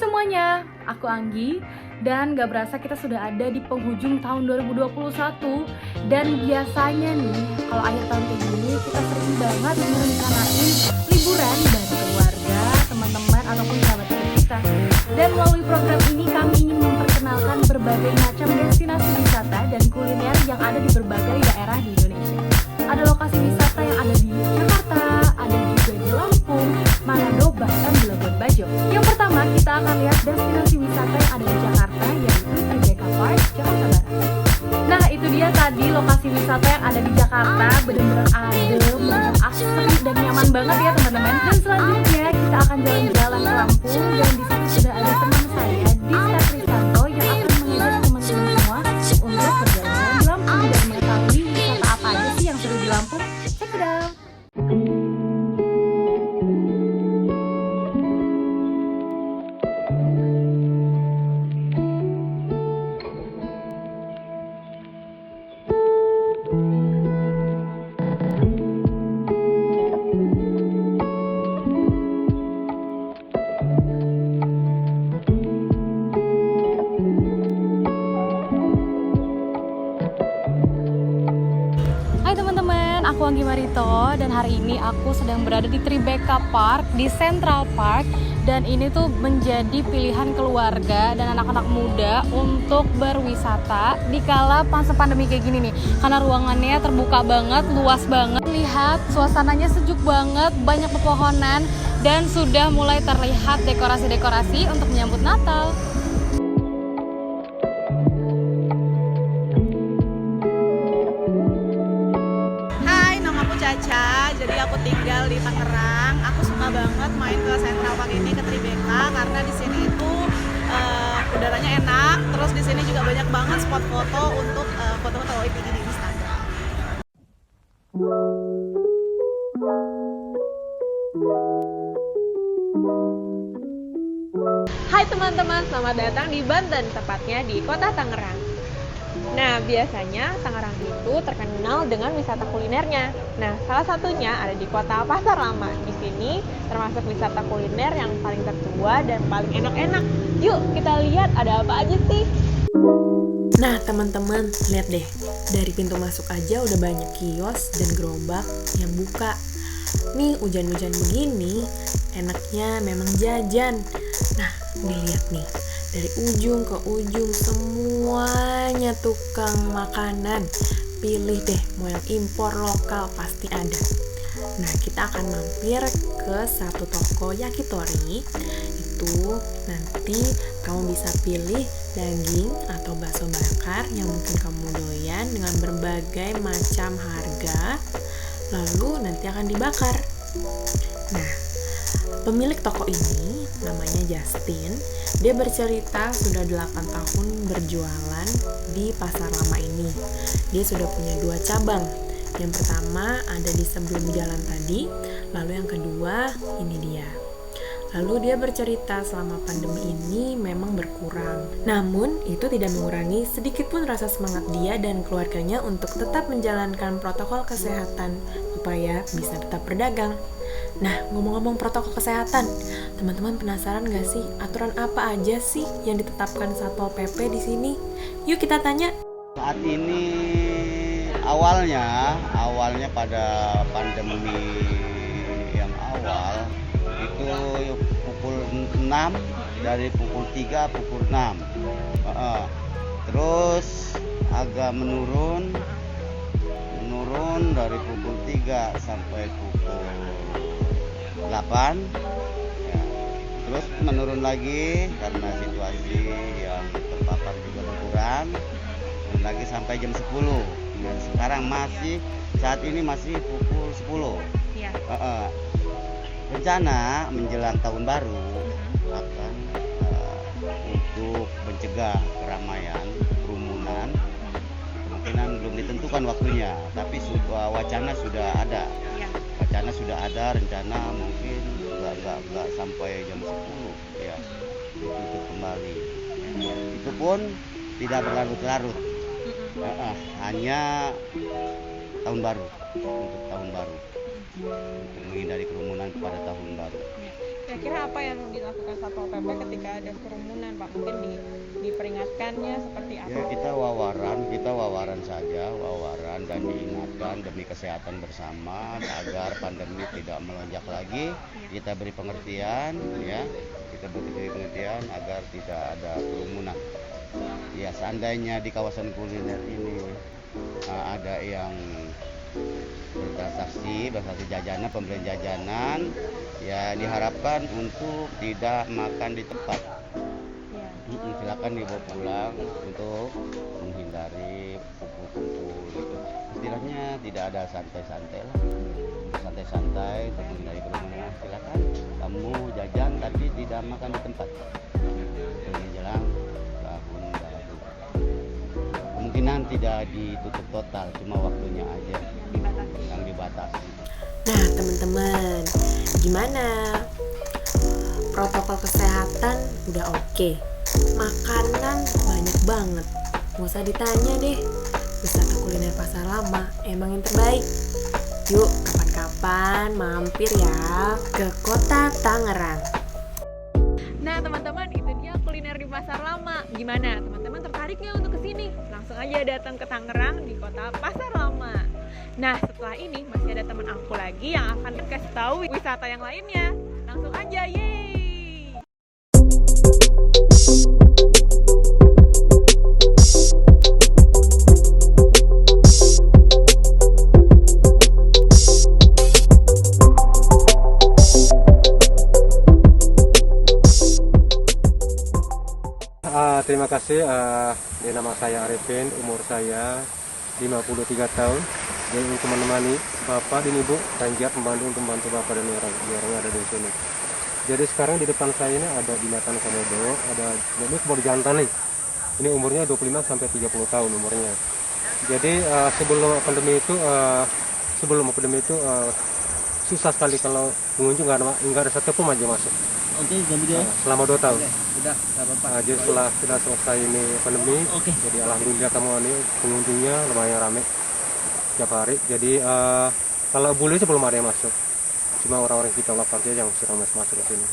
semuanya, aku Anggi dan gak berasa kita sudah ada di penghujung tahun 2021. Dan biasanya nih, kalau akhir tahun kayak gini kita sering banget merencanain liburan bareng keluarga, teman-teman, ataupun sahabat kita. Dan melalui program ini kami ingin memperkenalkan berbagai macam destinasi wisata dan kuliner yang ada di berbagai daerah di Indonesia. Ada lokasi wisata yang ada di Jakarta, ada juga di Lampung, Manado, bahkan di Labuan Bajo. Yang pertama kita akan lihat destinasi wisata yang ada di Jakarta, yaitu Tribeca Park, Jakarta Barat. Nah itu dia tadi lokasi wisata yang ada di Jakarta, benar-benar adem, asri dan nyaman banget ya teman-teman. Dan selanjutnya kita akan jalan-jalan ke Lampung, dan di situ sudah ada teman saya Dista Kristanto yang akan mengajak teman-teman semua untuk berjalan-jalan di Lampung dan mengetahui wisata apa aja sih yang seru di Lampung. Check it out. Hai teman-teman, aku Anggi Marito dan hari ini aku sedang berada di Tribeca Park di Central Park, dan ini tuh menjadi pilihan keluarga dan anak-anak muda untuk berwisata di kala masa pandemi kayak gini nih, karena ruangannya terbuka banget, luas banget. Lihat suasananya sejuk banget, banyak pepohonan dan sudah mulai terlihat dekorasi-dekorasi untuk menyambut Natal. Caca, jadi aku tinggal di Tangerang. Aku suka banget main ke Central Park ini, ke Tribeca, karena di sini itu udaranya enak. Terus di sini juga banyak banget spot foto untuk foto-foto OOTD di Instagram. Hai teman-teman, selamat datang di Banten, tepatnya di kota Tangerang. Nah, biasanya Tangerang itu terkenal dengan wisata kulinernya. Nah, salah satunya ada di kota Pasar Lama. Di sini termasuk wisata kuliner yang paling tertua dan paling enak-enak. Yuk, kita lihat ada apa aja sih. Nah teman-teman, lihat deh, dari pintu masuk aja udah banyak kios dan gerobak yang buka. Nih hujan-hujan begini, enaknya memang jajan. Nah, dilihat nih, dari ujung ke ujung semuanya tukang makanan. Pilih deh, mau yang impor lokal pasti ada. Nah, kita akan mampir ke satu toko yakitori. Itu nanti kamu bisa pilih daging atau bakso bakar yang mungkin kamu doyan dengan berbagai macam harga. Lalu nanti akan dibakar. Nah, pemilik toko ini namanya Justin. Dia bercerita sudah 8 tahun berjualan di Pasar Lama ini. Dia sudah punya 2 cabang. Yang pertama ada di sebelum jalan tadi, lalu yang kedua ini dia. Lalu dia bercerita selama pandemi ini memang berkurang. Namun itu tidak mengurangi sedikit pun rasa semangat dia dan keluarganya untuk tetap menjalankan protokol kesehatan supaya bisa tetap berdagang. Nah, ngomong-ngomong protokol kesehatan, teman-teman penasaran gak sih aturan apa aja sih yang ditetapkan Satpol PP di sini? Yuk kita tanya. Saat ini awalnya pada pandemi yang awal itu pukul 6, dari pukul 3 pukul 6. Terus agak menurun dari pukul 3 sampai pukul 8 ya. Terus menurun lagi karena situasi yang terpapar juga berkurang, menurun lagi sampai jam 10. Dan sekarang saat ini masih pukul 10 ya. Rencana menjelang tahun baru akan untuk mencegah keramaian, kerumunan, kemungkinan belum ditentukan waktunya, tapi wacana sudah ada. Rencana mungkin nggak sampai jam 10 ya, ditutup kembali. Itu pun tidak berlarut-larut, hanya tahun baru, untuk menghindari kerumunan pada tahun baru. Kira-kira apa yang dilakukan Satpol PP ketika ada kerumunan, Pak? Mungkin diperingatkannya seperti apa? Ya kita wawaran saja, dan diingatkan demi kesehatan bersama agar pandemi tidak melonjak lagi. Kita beri pengertian, ya, agar tidak ada kerumunan. Ya seandainya di kawasan kuliner ini ada yang bertransaksi jajanan, pembelian jajanan, ya diharapkan untuk tidak makan di tempat. Silakan dibawa pulang untuk menghindari kumpul-kumpul gitu. Istilahnya tidak ada santai-santai lah, santai-santai untuk menghindari kerumunan. Silakan kamu jajan tapi tidak makan di tempat. Menjelang tahun baru. Kemungkinan tidak ditutup total, cuma waktunya aja yang dibatasi. Nah teman-teman, gimana? Protokol kesehatan udah oke. Makanan banyak banget, gak usah ditanya deh. Wisata kuliner pasar lama emang yang terbaik. Yuk kapan-kapan mampir ya ke kota Tangerang. Nah teman-teman, itu dia kuliner di pasar lama. Gimana? Teman-teman tertarik nggak untuk kesini? Langsung aja datang ke Tangerang di kota Pasar Lama. Nah setelah ini masih ada teman aku lagi yang akan kasih tahu wisata yang lainnya. Langsung aja, yeay! Terima kasih, ini nama saya Arifin, umur saya 53 tahun. Jadi untuk menemani Bapak dan Ibu dan giat membantu Bapak dan orang yang ada di sini. Jadi sekarang di depan saya ini ada binatang komodo, ada komodo jantan nih. Ini umurnya 25 sampai 30 tahun umurnya. Jadi sebelum pandemi itu susah sekali kalau pengunjung nggak ada satu pun aja masuk. Oke, jadi Selama 2 tahun. udah nggak apa-apa. Jadi setelah sudah selesai ini pandemi, jadi alhamdulillah kamu ini pengunjungnya lumayan ramai tiap hari. Jadi kalau bule sih belum ada yang masuk, cuma orang-orang kita lokal aja yang sudah masuk ke sini.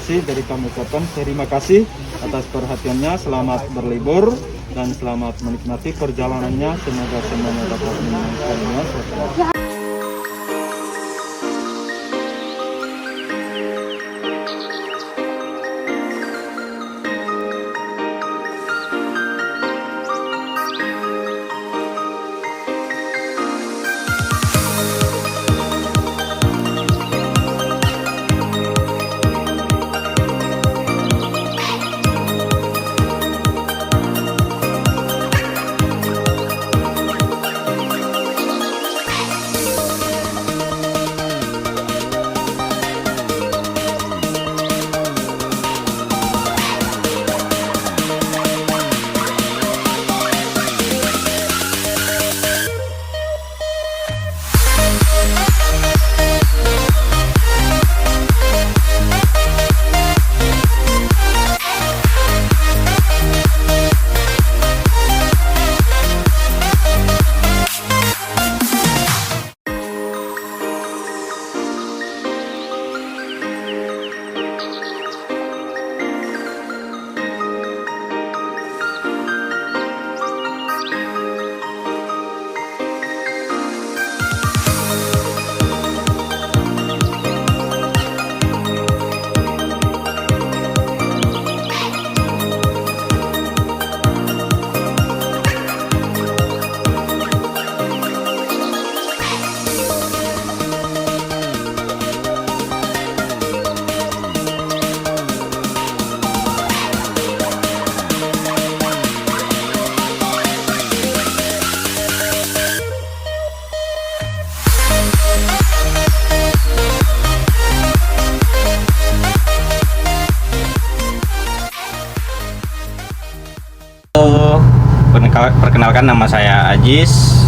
Dari kami ucapkan terima kasih atas perhatiannya, selamat berlibur dan selamat menikmati perjalanannya, semoga semuanya dapat menyenangkan. Perkenalkan, nama saya Ajis.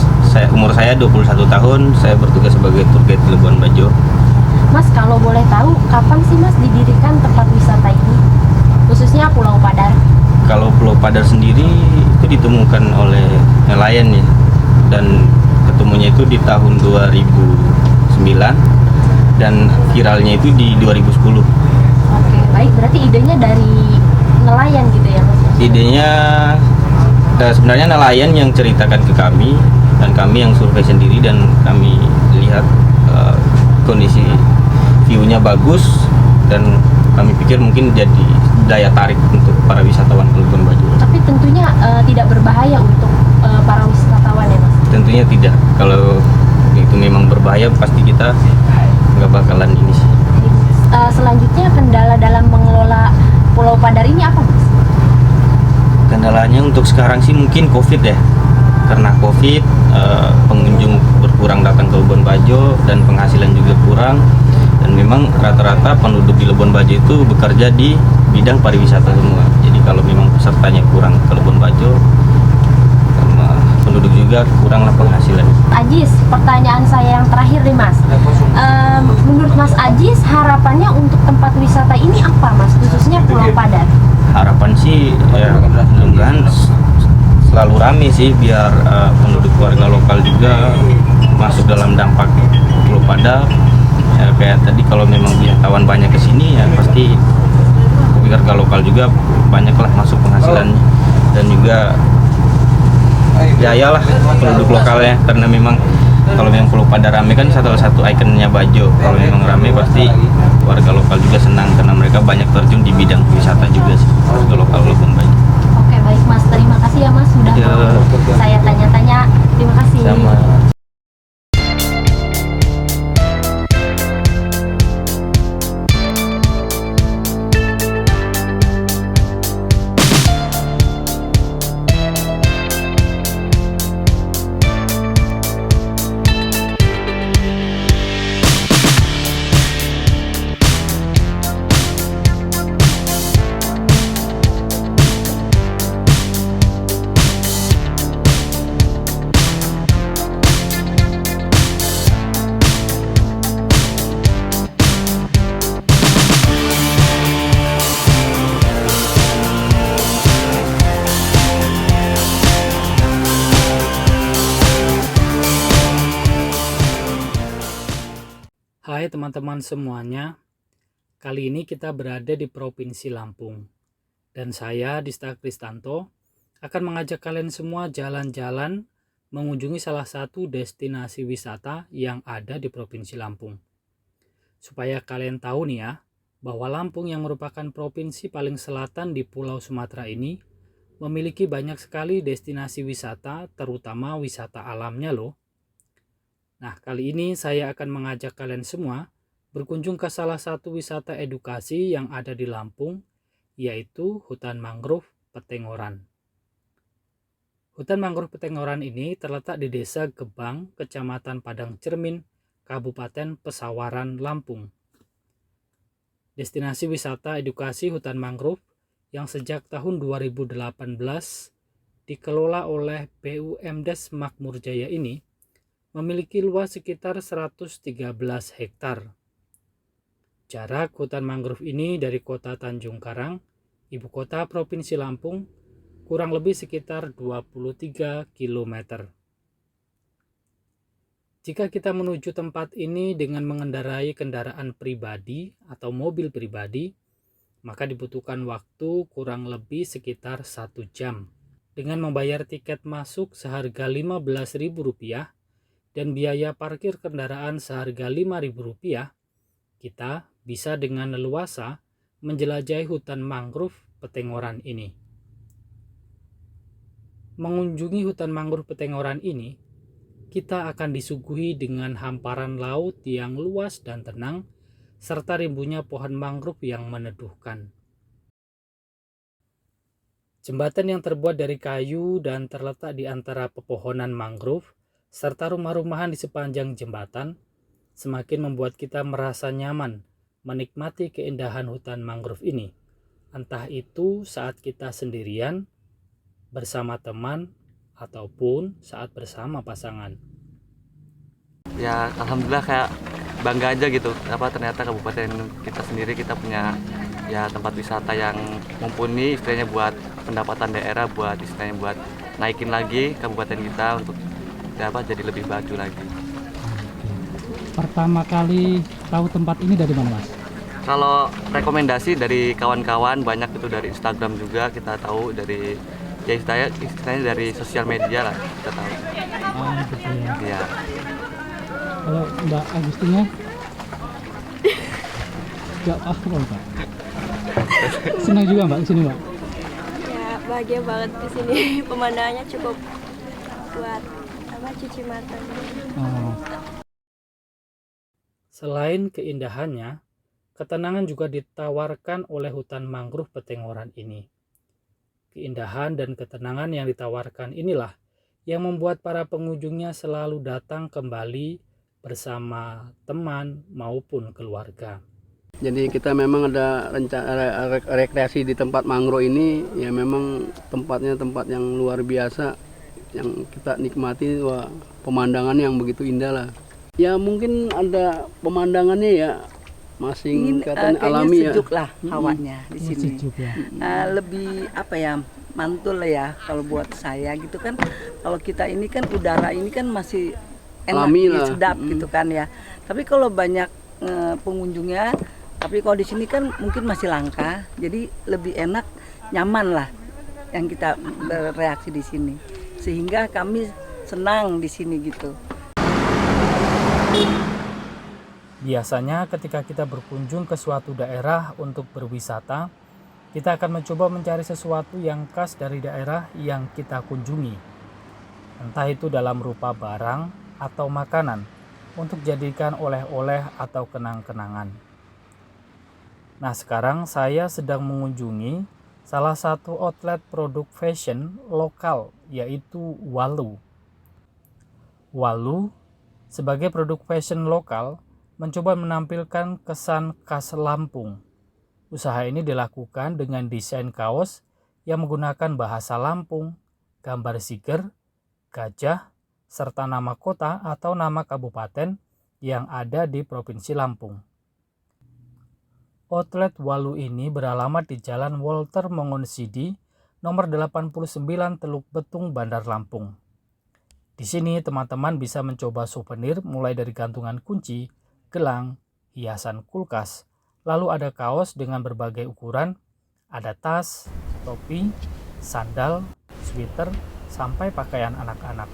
Umur saya 21 tahun. Saya bertugas sebagai tour guide di Labuan Bajo. Mas, kalau boleh tahu kapan sih Mas didirikan tempat wisata ini? Khususnya Pulau Padar. Kalau Pulau Padar sendiri itu ditemukan oleh nelayan ya. Dan ketemunya itu di tahun 2009 dan viralnya itu di 2010. Oke, baik. Berarti idenya dari nelayan gitu ya Mas? Idenya sebenarnya nelayan yang ceritakan ke kami, dan kami yang survei sendiri, dan kami lihat kondisi view-nya bagus, dan kami pikir mungkin jadi daya tarik untuk para wisatawan ke Labuan Bajo. Tapi tentunya tidak berbahaya untuk para wisatawan ya Mas? Tentunya tidak. Kalau itu memang berbahaya, pasti kita nggak bakalan ini sih. Selanjutnya kendala dalam mengelola Pulau Padar ini apa Mas? Kendalanya untuk sekarang sih mungkin COVID ya. Karena COVID, pengunjung berkurang datang ke Labuan Bajo dan penghasilan juga kurang. Dan memang rata-rata penduduk di Labuan Bajo itu bekerja di bidang pariwisata semua. Jadi kalau memang pesertanya kurang ke Labuan Bajo, penduduk juga kuranglah penghasilan. Ajis, pertanyaan saya yang terakhir nih Mas. Menurut Mas Ajis, harapannya untuk tempat wisata ini apa Mas, khususnya Pulau Padar? Harapan sih ya, mudah-mudahan selalu rame sih, biar penduduk warga lokal juga masuk dalam dampak Pulau Padar. Ya, kayak tadi kalau memang wisatawan banyak ke sini ya pasti warga lokal juga banyaklah masuk penghasilannya, dan juga jayalah penduduk lokalnya, karena memang kalau memang Pulau Padar rame kan salah satu ikonnya Bajo. Kalau memang rame pasti warga lokal juga senang, karena mereka banyak terjun di bidang wisata juga sih, warga lokal Labuan Bajo. Oke, baik Mas, terima kasih ya Mas sudah Ya. mau saya tanya-tanya. Terima kasih. Sama. Hai teman-teman semuanya, kali ini kita berada di Provinsi Lampung, dan saya Dista Kristanto akan mengajak kalian semua jalan-jalan mengunjungi salah satu destinasi wisata yang ada di Provinsi Lampung. Supaya kalian tahu nih ya, bahwa Lampung yang merupakan provinsi paling selatan di Pulau Sumatera ini memiliki banyak sekali destinasi wisata, terutama wisata alamnya loh. Nah, kali ini saya akan mengajak kalian semua berkunjung ke salah satu wisata edukasi yang ada di Lampung, yaitu Hutan Mangrove Petengoran. Hutan Mangrove Petengoran ini terletak di Desa Gebang, Kecamatan Padang Cermin, Kabupaten Pesawaran, Lampung. Destinasi wisata edukasi hutan mangrove yang sejak tahun 2018 dikelola oleh BUMDes Makmur Jaya ini memiliki luas sekitar 113 hektar. Jarak hutan mangrove ini dari kota Tanjung Karang, ibu kota Provinsi Lampung, kurang lebih sekitar 23 km. Jika kita menuju tempat ini dengan mengendarai kendaraan pribadi atau mobil pribadi, maka dibutuhkan waktu kurang lebih sekitar 1 jam. Dengan membayar tiket masuk seharga Rp15.000 dan biaya parkir kendaraan seharga Rp5.000, kita bisa dengan leluasa menjelajahi hutan mangrove Petengoran ini. Mengunjungi hutan mangrove Petengoran ini, kita akan disuguhi dengan hamparan laut yang luas dan tenang, serta rimbunya pohon mangrove yang meneduhkan. Jembatan yang terbuat dari kayu dan terletak di antara pepohonan mangrove serta rumah-rumahan di sepanjang jembatan semakin membuat kita merasa nyaman menikmati keindahan hutan mangrove ini, entah itu saat kita sendirian bersama teman, ataupun saat bersama pasangan. Ya alhamdulillah kayak bangga aja gitu, ternyata kabupaten kita sendiri kita punya ya tempat wisata yang mumpuni istilahnya buat pendapatan daerah, buat istilahnya buat naikin lagi kabupaten kita untuk jadi lebih maju lagi. Pertama kali tahu tempat ini dari mana, Mas? Kalau rekomendasi dari kawan-kawan banyak itu dari Instagram juga kita tahu, dari ya istilahnya dari sosial media lah kita tahu. Gitu ya. Iya. Kalau Mbak Agustina? Gak apa Mbak? Senang juga Mbak kesini Mbak? Ya bahagia banget di sini. Pemandangannya cukup buat cuci mata. Selain keindahannya, ketenangan juga ditawarkan oleh hutan mangrove Petengoran ini. Keindahan dan ketenangan yang ditawarkan inilah yang membuat para pengunjungnya selalu datang kembali bersama teman maupun keluarga. Jadi kita memang ada rencana rekreasi di tempat mangrove ini, ya memang tempatnya tempat yang luar biasa, yang kita nikmati, wah pemandangannya yang begitu indah lah. Ya mungkin ada pemandangannya ya masing katanya alami ya. Sejuk lah hawanya di sini. Sejuk ya. Lebih apa ya, mantul ya kalau buat saya gitu kan. Kalau kita ini kan udara ini kan masih enak, alami lah. Sedap gitu kan ya. Tapi kalau banyak pengunjungnya, tapi kalau di sini kan mungkin masih langka, jadi lebih enak, nyaman lah yang kita bereaksi di sini. Sehingga kami senang di sini gitu. Biasanya ketika kita berkunjung ke suatu daerah untuk berwisata, kita akan mencoba mencari sesuatu yang khas dari daerah yang kita kunjungi. Entah itu dalam rupa barang atau makanan untuk jadikan oleh-oleh atau kenang-kenangan. Nah, sekarang saya sedang mengunjungi salah satu outlet produk fashion lokal, yaitu Walu. Walu sebagai produk fashion lokal mencoba menampilkan kesan khas Lampung. Usaha ini dilakukan dengan desain kaos yang menggunakan bahasa Lampung, gambar siger, gajah, serta nama kota atau nama kabupaten yang ada di Provinsi Lampung. Outlet Walu ini beralamat di Jalan Walter Mongonsidi, nomor 89 Teluk Betung, Bandar Lampung. Di sini teman-teman bisa mencoba souvenir mulai dari gantungan kunci, gelang, hiasan kulkas, lalu ada kaos dengan berbagai ukuran, ada tas, topi, sandal, sweater, sampai pakaian anak-anak.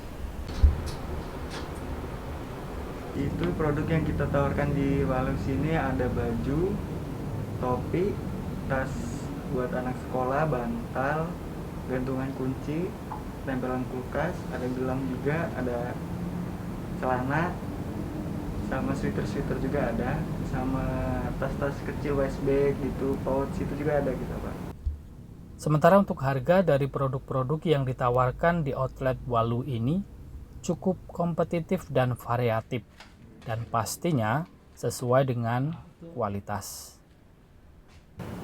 Itu produk yang kita tawarkan di Walu sini, ada baju, topi, tas buat anak sekolah, bantal, gantungan kunci, tempelan kulkas, ada gelang juga, ada celana, sama sweater juga ada, sama tas-tas kecil waist bag gitu, pouch itu juga ada gitu Pak. Sementara untuk harga dari produk-produk yang ditawarkan di outlet Walu ini cukup kompetitif dan variatif, dan pastinya sesuai dengan kualitas.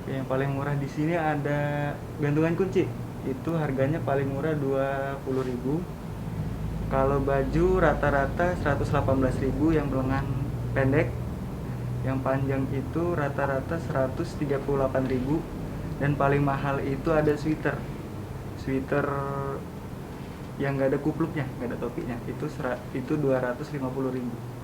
Yang paling murah di sini ada gantungan kunci, itu harganya paling murah 20.000. Kalau baju rata-rata 118.000 yang lengan pendek, yang panjang itu rata-rata 138.000, dan paling mahal itu ada sweater yang nggak ada kupluknya, nggak ada topinya, itu 250.000.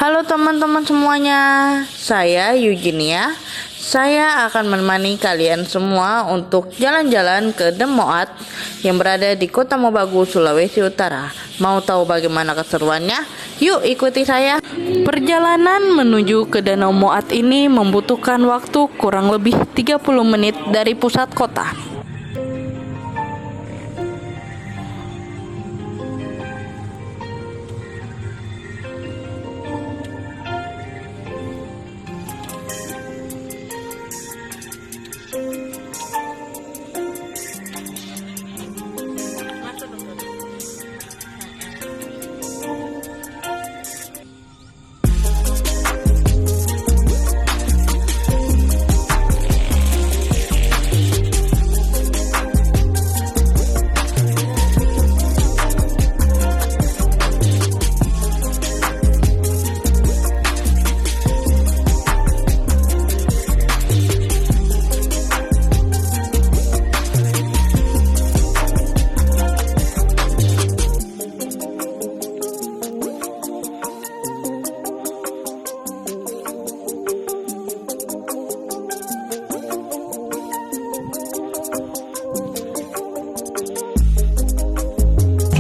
Halo teman-teman semuanya, saya Eugenia. Saya akan menemani kalian semua untuk jalan-jalan ke The Moat yang berada di Kota Mobagu, Sulawesi Utara. Mau tahu bagaimana keseruannya? Yuk ikuti saya. Perjalanan menuju ke Danau Moat ini membutuhkan waktu kurang lebih 30 menit dari pusat kota.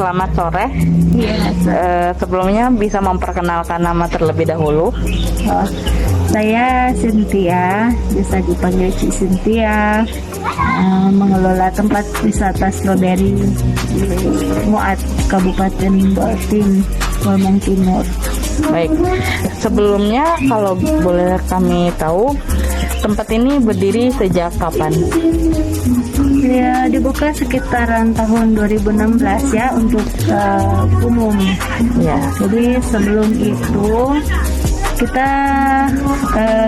Selamat sore. Sebelumnya bisa memperkenalkan nama terlebih dahulu. Saya Cynthia, bisa dipanggil Cik Cynthia, mengelola tempat wisata stroberi di Moat, Kabupaten Bolmong Timur. Baik, sebelumnya kalau boleh kami tahu, tempat ini berdiri sejak kapan? Ya, dibuka sekitaran tahun 2016 ya untuk umum. Ya. Jadi sebelum itu kita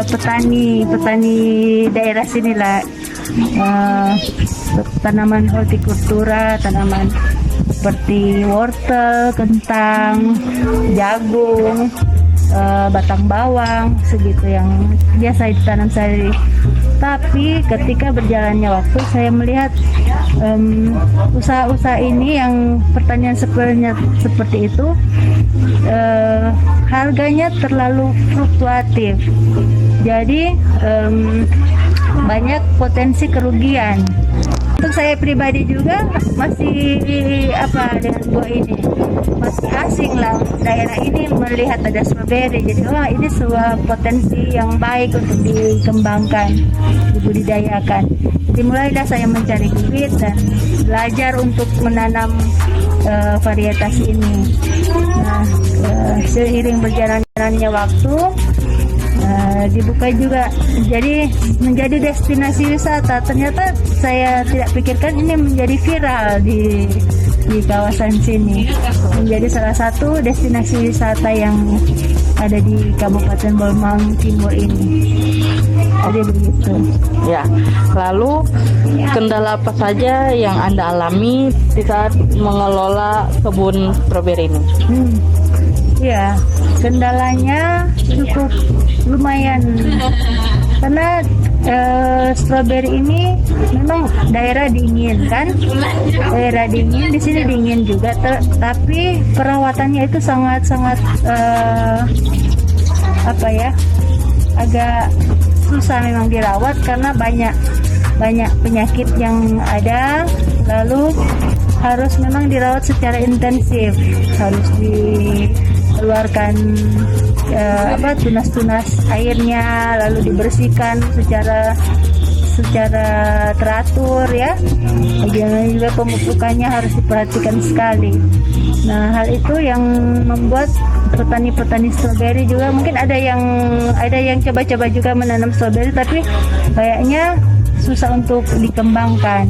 petani daerah sinilah, tanaman hortikultura, tanaman seperti wortel, kentang, jagung, batang bawang, segitu yang biasa ditanam sehari. Tapi ketika berjalannya waktu, saya melihat usaha-usaha ini yang pertanian seperti itu harganya terlalu fluktuatif. Jadi banyak potensi kerugian. Untuk saya pribadi juga masih dengan buah ini masih asing lah, daerah ini melihat ada stroberi, jadi ini sebuah potensi yang baik untuk dikembangkan, dibudidayakan. Jadi mulailah saya mencari bibit dan belajar untuk menanam varietas ini. Nah, seiring berjalannya waktu, dibuka juga jadi menjadi destinasi wisata. Ternyata saya tidak pikirkan ini menjadi viral di kawasan sini, menjadi salah satu destinasi wisata yang ada di Kabupaten Bolmong Timur ini. Jadi begitu. Ya, lalu kendala apa saja yang Anda alami di saat mengelola kebun stroberi ini? Ya, kendalanya cukup lumayan karena stroberi ini memang daerah dingin kan, daerah dingin, di sini dingin juga, tapi perawatannya itu sangat agak susah memang dirawat karena banyak penyakit yang ada, lalu harus memang dirawat secara intensif, harus dikeluarkan tunas-tunas airnya, lalu dibersihkan secara teratur ya. Kemudian juga pemupukannya harus diperhatikan sekali. Nah, hal itu yang membuat petani-petani stroberi juga mungkin ada yang coba-coba juga menanam stroberi, tapi kayaknya susah untuk dikembangkan.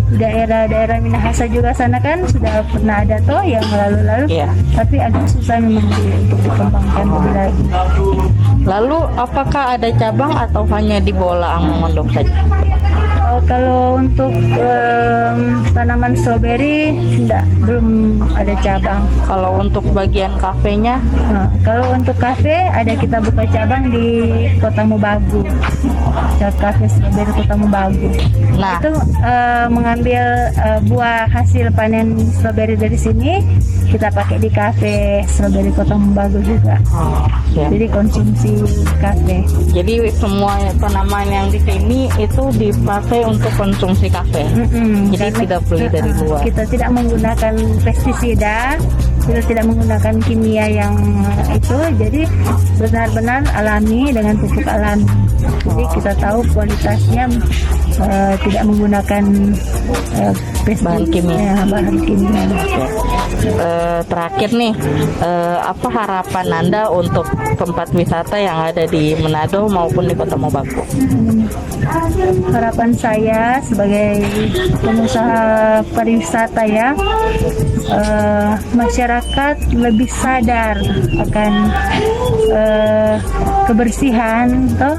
Daerah-daerah Minahasa juga sana kan sudah pernah ada toh yang lalu-lalu, tapi agak susah memang untuk dikembangkan lebih lagi. Lalu apakah ada cabang atau hanya di Bola Amongondok saja? Kalau untuk tanaman stroberi belum ada cabang. Kalau untuk bagian kafenya? Kalau untuk kafe kita buka cabang di Kota Mobagu. ke Cafe Stroberi Kota Mobagu. Nah, itu mengambil buah hasil panen stroberi dari sini, kita pakai di Cafe Stroberi Kota Mobagu juga. Jadi konsumsi kafe. Jadi semua tanaman yang di sini itu dipakai untuk konsumsi kafe. Jadi tidak beli dari luar. Kita tidak menggunakan pestisida, kita tidak menggunakan kimia yang itu, jadi benar-benar alami dengan pupuk alami. Jadi kita tahu kualitasnya tidak menggunakan bahan kimia. Bahan kimia. Terakhir nih, apa harapan Anda untuk tempat wisata yang ada di Manado maupun di Kota Mobagu? Harapan saya sebagai pengusaha pariwisata ya, masyarakat lebih sadar akan kebersihan toh.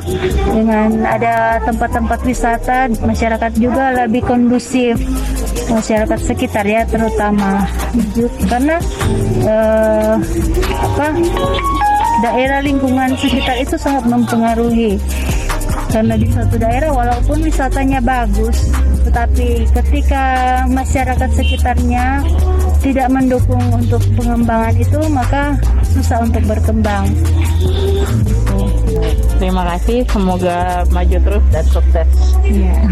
Dengan ada tempat-tempat wisata, masyarakat juga lebih kondusif, masyarakat sekitar ya terutama, karena daerah lingkungan sekitar itu sangat mempengaruhi. Karena di suatu daerah walaupun wisatanya bagus, tetapi ketika masyarakat sekitarnya tidak mendukung untuk pengembangan itu, maka susah untuk berkembang. Terima kasih, semoga maju terus dan sukses. Ya.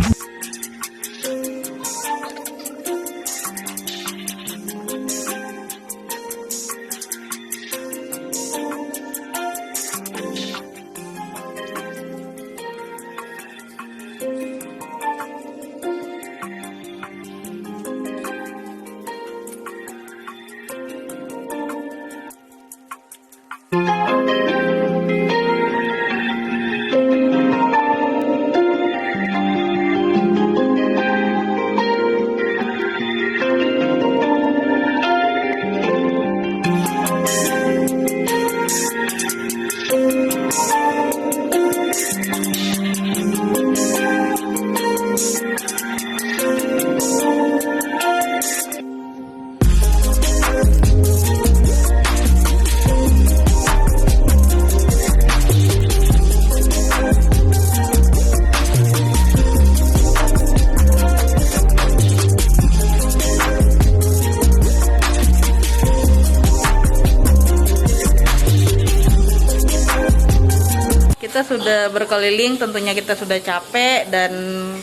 Kita sudah berkeliling, tentunya kita sudah capek dan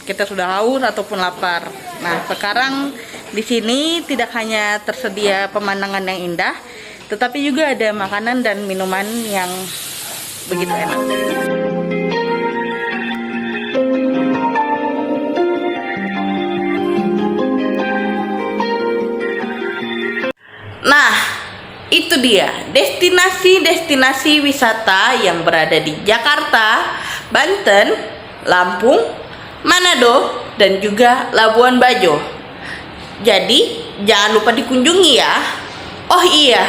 kita sudah haus ataupun lapar. Nah, sekarang di sini tidak hanya tersedia pemandangan yang indah, tetapi juga ada makanan dan minuman yang begitu enak. Nah, itu dia destinasi-destinasi wisata yang berada di Jakarta, Banten, Lampung, Manado, dan juga Labuan Bajo. Jadi, jangan lupa dikunjungi ya. Oh iya,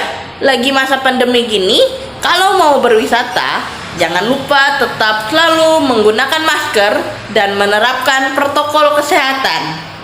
lagi masa pandemi gini, kalau mau berwisata, jangan lupa tetap selalu menggunakan masker dan menerapkan protokol kesehatan.